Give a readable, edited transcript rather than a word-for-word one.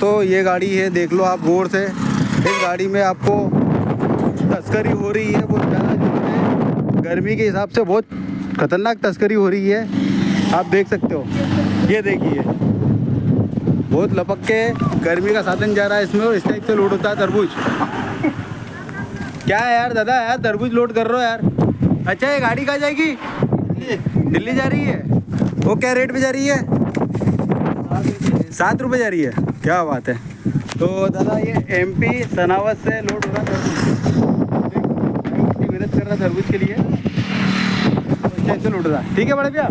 दोस्तों ये गाड़ी है, देख लो आप गौर से। इस गाड़ी में आपको तस्करी हो रही है बहुत ज़्यादा, जो है गर्मी के हिसाब से बहुत खतरनाक तस्करी हो रही है। आप देख सकते हो, ये देखिए बहुत लपक के गर्मी का साधन जा रहा है इसमें, और इस टाइप से लोड होता है तरबूज। क्या है यार दादा, यार तरबूज लोड कर रहे हो यार। अच्छा ये गाड़ी कहाँ जाएगी? दिल्ली जा रही है। वो क्या रेट पे जा रही है? 7 रुपये जा रही है। क्या बात है। तो दादा ये MP सनावत से लोड हो रहा तरबूज, मेहनत कर रहा तरबूज के लिए, तो लोड रहा। ठीक है बड़े भैया।